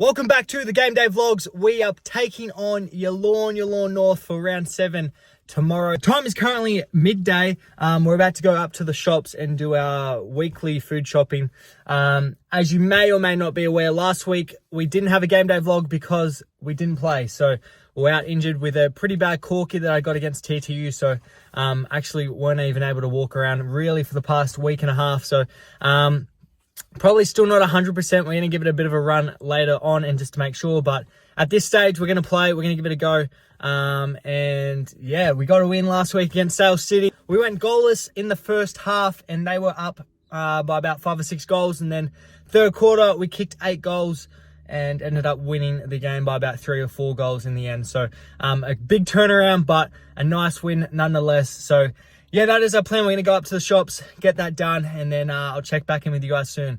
Welcome back to the Game Day vlogs. We are taking on Yarram North for round 7 tomorrow. Time is currently midday. We're about to go up to the shops and do our weekly food shopping. As you may or may not be aware, last week we didn't have a Game Day vlog because we didn't play. So we're out injured with a pretty bad corky that I got against TTU. So actually weren't even able to walk around really for the past week and a half. So probably still not 100%. We're going to give it a bit of a run later on and just to make sure. But at this stage, we're going to play. We're going to give it a go. And yeah, we got a win last week against Sales City. We went goalless in the first half and they were up by about 5 or 6 goals. And then third quarter, we kicked 8 goals and ended up winning the game by about 3 or 4 goals in the end. So a big turnaround, but a nice win nonetheless. So yeah, that is our plan. We're going to go up to the shops, get that done, and then I'll check back in with you guys soon.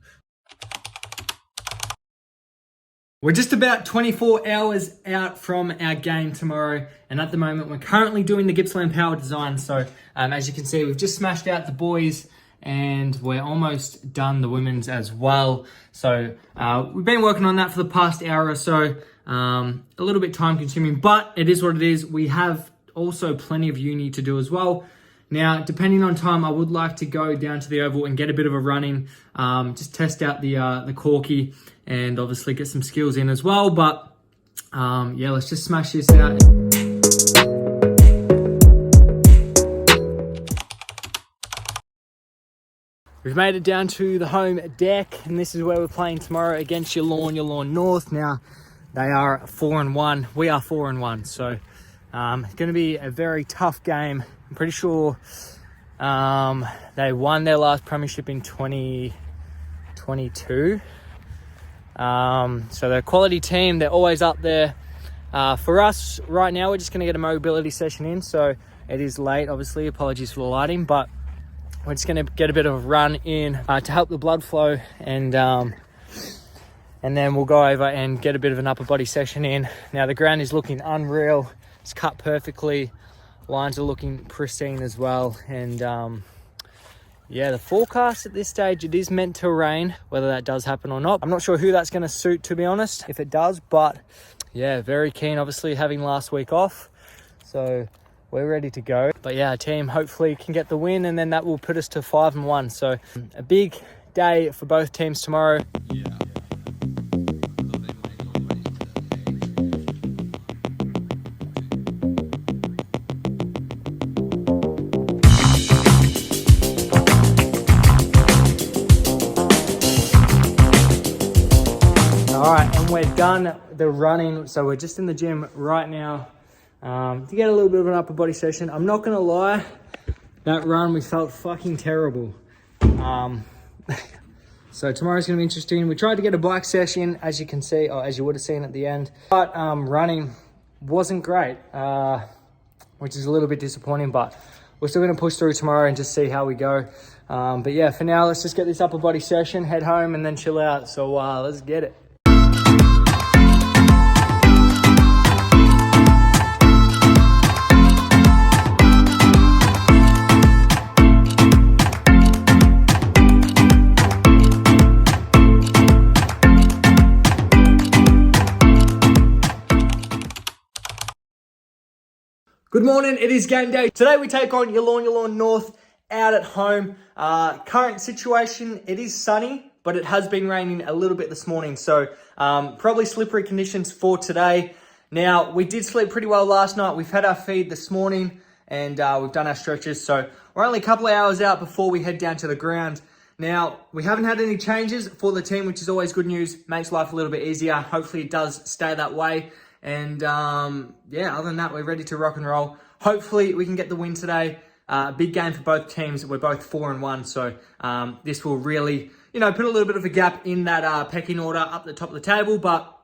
We're just about 24 hours out from our game tomorrow, and at the moment we're currently doing the Gippsland Power design. So as you can see, we've just smashed out the boys and we're almost done the women's as well. So we've been working on that for the past hour or so. A little bit time consuming, but it is what it is. We have also plenty of uni to do as well. Now, depending on time, I would like to go down to the oval and get a bit of a run in, just test out the corky and obviously get some skills in as well. But yeah, let's just smash this out. We've made it down to the home deck, and this is where we're playing tomorrow against Yarram North. Now, they are 4-1. We are 4-1, so it's going to be a very tough game. I'm pretty sure they won their last premiership in 2022. So they're a quality team. They're always up there. For us right now, we're just going to get a mobility session in. So it is late, obviously. Apologies for the lighting, but we're just going to get a bit of a run in to help the blood flow. And then we'll go over and get a bit of an upper body session in. Now, the ground is looking unreal. It's cut perfectly. Lines are looking pristine as well. And yeah, the forecast at this stage, it is meant to rain. Whether that does happen or not, I'm not sure who that's going to suit, to be honest, if it does. But yeah, very keen, obviously, having last week off. So we're ready to go. But yeah, our team hopefully can get the win, and then that will put us to 5-1. So a big day for both teams tomorrow. Yeah. All right, and we're done the running. So we're just in the gym right now to get a little bit of an upper body session. I'm not going to lie, that run, we felt fucking terrible. So tomorrow's going to be interesting. We tried to get a bike session, as you can see, or as you would have seen at the end. But running wasn't great, which is a little bit disappointing. But we're still going to push through tomorrow and just see how we go. But yeah, for now, let's just get this upper body session, head home, and then chill out. So let's get it. Good morning, it is game day. Today we take on Yarram North out at home. Current situation, it is sunny, but it has been raining a little bit this morning. So probably slippery conditions for today. Now, we did sleep pretty well last night. We've had our feed this morning and we've done our stretches. So we're only a couple of hours out before we head down to the ground. Now, we haven't had any changes for the team, which is always good news. Makes life a little bit easier. Hopefully it does stay that way. And yeah, other than that, we're ready to rock and roll. Hopefully we can get the win today. Big game for both teams. We're both 4-1. So this will really, put a little bit of a gap in that pecking order up the top of the table. But,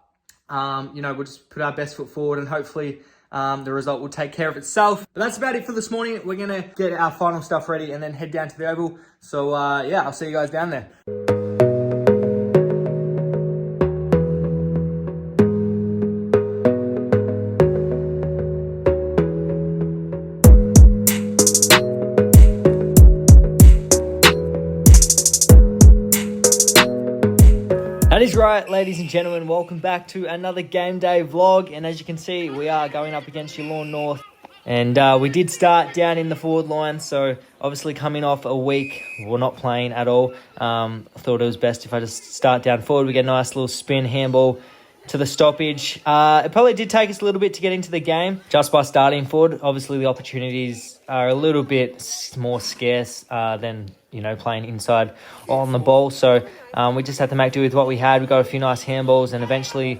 we'll just put our best foot forward and hopefully the result will take care of itself. But that's about it for this morning. We're going to get our final stuff ready and then head down to the oval. So yeah, I'll see you guys down there. right, ladies and gentlemen, welcome back to another game day vlog. And as you can see, we are going up against Yarram North. And we did start down in the forward line, so obviously coming off a week, we're not playing at all. I thought it was best if I just start down forward. We get a nice little spin handball to the stoppage. It probably did take us a little bit to get into the game just by starting forward. Obviously, the opportunities are a little bit more scarce than, you know, playing inside on the ball. So we just had to make do with what we had. We got a few nice handballs, and eventually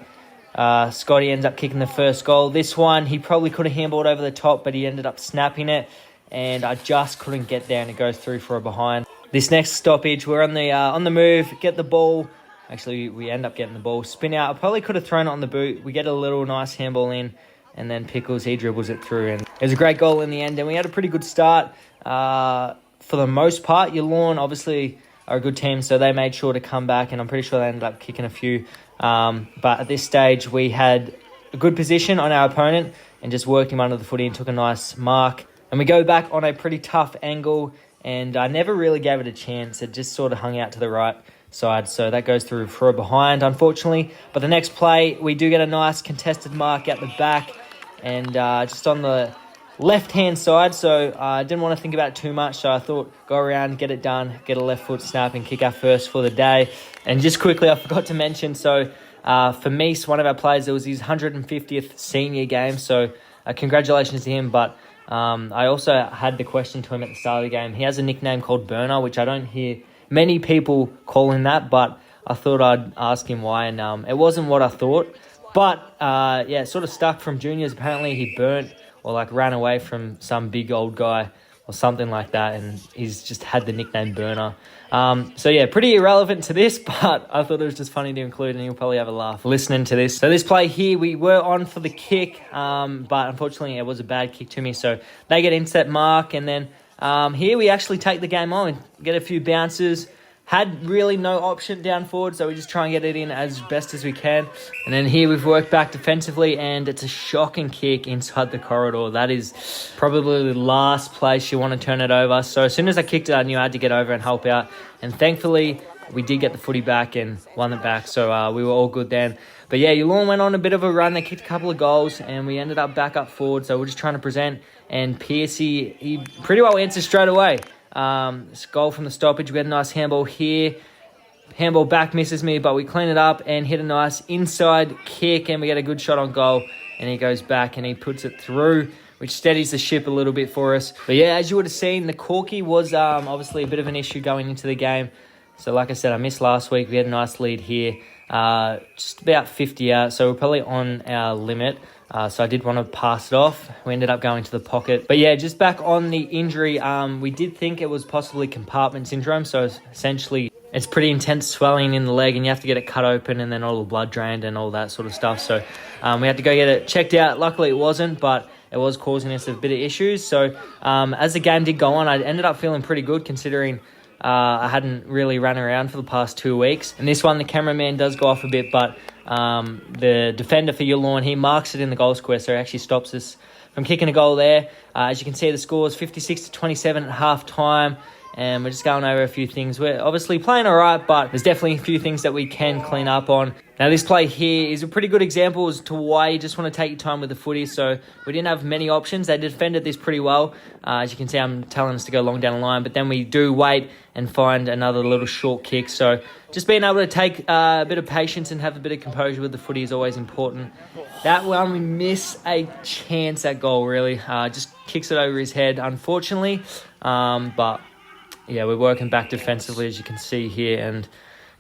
Scotty ends up kicking the first goal. This one, he probably could have handballed over the top, but he ended up snapping it, and I just couldn't get there, and it goes through for a behind. This next stoppage, we're on the move, get the ball. Actually, we end up getting the ball. Spin out. I probably could have thrown it on the boot. We get a little nice handball in, and then Pickles, he dribbles it through. And it was a great goal in the end, and we had a pretty good start for the most part. Yarram, obviously, are a good team, so they made sure to come back, and I'm pretty sure they ended up kicking a few. But at this stage, we had a good position on our opponent and just worked him under the footy and took a nice mark. And we go back on a pretty tough angle, and I never really gave it a chance. It just sort of hung out to the right side, so that goes through for a behind, unfortunately. But the next play, we do get a nice contested mark at the back, and just on the left-hand side, so I didn't want to think about it too much, so I thought go around, get it done, get a left foot snap and kick our first for the day. And just quickly, I forgot to mention, so for Meese, one of our players, it was his 150th senior game, so congratulations to him. But I also had the question to him at the start of the game. He has a nickname called Burner, which I don't hear many people call him that, but I thought I'd ask him why, and it wasn't what I thought. But yeah, sort of stuck from juniors. Apparently he burnt or like ran away from some big old guy or something like that, and he's just had the nickname Burner. So yeah, pretty irrelevant to this, but I thought it was just funny to include, and you'll probably have a laugh listening to this. So this play here, we were on for the kick, but unfortunately it was a bad kick to me, so they get into that mark, and then here we actually take the game on, get a few bounces. Had really no option down forward, so we just try and get it in as best as we can. And then here we've worked back defensively, and it's a shocking kick inside the corridor. That is probably the last place you want to turn it over. So as soon as I kicked it, I knew I had to get over and help out. And thankfully, we did get the footy back and won it back, so we were all good then. But yeah, Yarram went on a bit of a run. They kicked a couple of goals, and we ended up back up forward. So we're just trying to present, and Piercy, he pretty well answered straight away. This goal from the stoppage. We had a nice handball here. Handball back misses me, but we clean it up and hit a nice inside kick, and we get a good shot on goal, and he goes back and he puts it through, which steadies the ship a little bit for us. But yeah, as you would have seen, the corky was obviously a bit of an issue going into the game. So like I said, I missed last week. We had a nice lead here, just about 50 out, so we're probably on our limit. So I did want to pass it off. We ended up going to the pocket. But yeah, just back on the injury, we did think it was possibly compartment syndrome. So essentially, it's pretty intense swelling in the leg, and you have to get it cut open and then all the blood drained and all that sort of stuff. So we had to go get it checked out. Luckily, it wasn't, but it was causing us a bit of issues. So as the game did go on, I ended up feeling pretty good considering I hadn't really run around for the past 2 weeks. And this one, the cameraman does go off a bit, but the defender for Yarram, he marks it in the goal square, so it actually stops us from kicking a goal there. As you can see, the score is 56-27 at half time, and we're just going over a few things. We're obviously playing all right, but there's definitely a few things that we can clean up on. Now, this play here is a pretty good example as to why you just want to take your time with the footy. So we didn't have many options. They defended this pretty well. As you can see, I'm telling us to go long down the line, but then we do wait and find another little short kick. So just being able to take a bit of patience and have a bit of composure with the footy is always important. That one, we miss a chance at goal, really. Just kicks it over his head, unfortunately. But yeah, we're working back defensively, as you can see here, and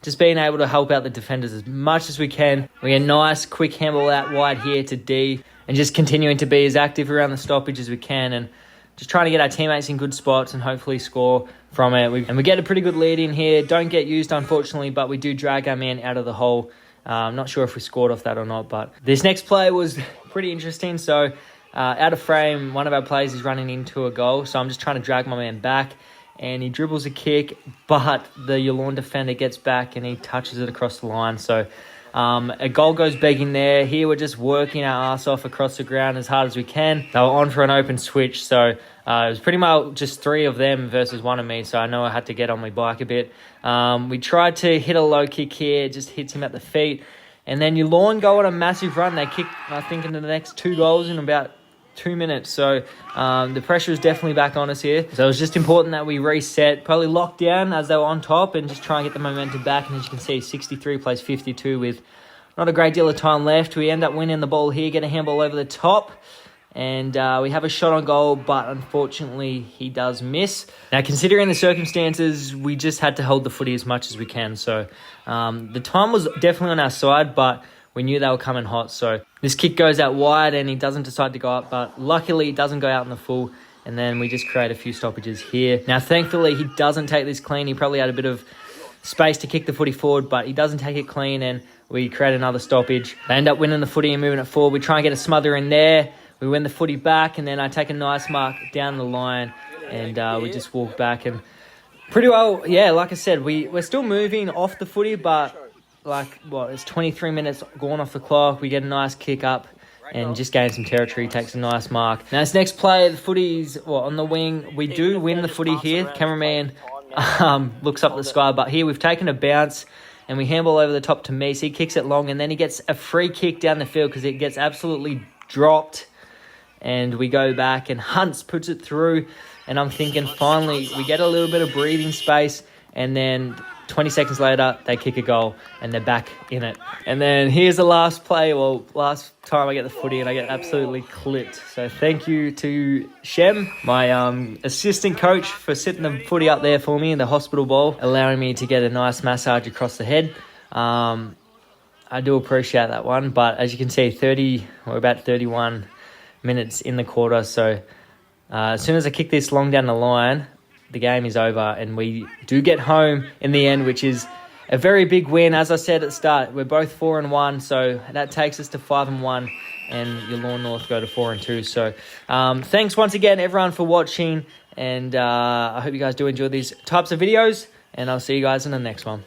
just being able to help out the defenders as much as we can. We get a nice quick handball out wide here to D, and just continuing to be as active around the stoppage as we can, and just trying to get our teammates in good spots and hopefully score from it. And we get a pretty good lead in here. Don't get used, unfortunately, but we do drag our man out of the hole. I'm not sure if we scored off that or not, but this next play was pretty interesting. So out of frame, one of our players is running into a goal, so I'm just trying to drag my man back, and he dribbles a kick, but the Yarram defender gets back and he touches it across the line. So A goal goes begging there. Here we're just working our ass off across the ground as hard as we can. They were on for an open switch, so it was pretty much just 3 of them versus 1 of me, so I know I had to get on my bike a bit. We tried to hit a low kick here, it just hits him at the feet. And then YYN go on a massive run. They kick, I think, into the next 2 goals in about 2 minutes. So the pressure is definitely back on us here. So it was just important that we reset, probably lock down as they were on top and just try and get the momentum back. And as you can see, 63 plays 52 with not a great deal of time left. We end up winning the ball here, get a handball over the top. And we have a shot on goal, but unfortunately he does miss. Now, considering the circumstances, we just had to hold the footy as much as we can. So the time was definitely on our side, but we knew they were coming hot. So this kick goes out wide and he doesn't decide to go up, but luckily it doesn't go out in the full. And then we just create a few stoppages here. Now, thankfully, he doesn't take this clean. He probably had a bit of space to kick the footy forward, but he doesn't take it clean, and we create another stoppage. They end up winning the footy and moving it forward. We try and get a smother in there. We win the footy back, and then I take a nice mark down the line, and we just walk back. And pretty well, yeah, like I said, we're still moving off the footy, but it's 23 minutes gone off the clock. We get a nice kick up and just gain some territory, takes a nice mark. Now, this next play, the footy's on the wing. We do win the footy here. Cameraman looks up at the sky, but here we've taken a bounce, and we handball over the top to Meese. He kicks it long, and then he gets a free kick down the field because it gets absolutely dropped. And we go back, and Hunts puts it through. And I'm thinking, finally, we get a little bit of breathing space. And then 20 seconds later, they kick a goal, and they're back in it. And then here's the last play, last time I get the footy, and I get absolutely clipped. So thank you to Shem, my assistant coach, for sitting the footy up there for me in the hospital bowl, allowing me to get a nice massage across the head. I do appreciate that one. But as you can see, we're about 31 minutes in the quarter, so as soon as I kick this long down the line, the game is over, and we do get home in the end, which is a very big win. As I said at the start, we're both 4-1, so that takes us to 5-1, and YYN North go to 4-2. So thanks once again, everyone, for watching, and I hope you guys do enjoy these types of videos, and I'll see you guys in the next one.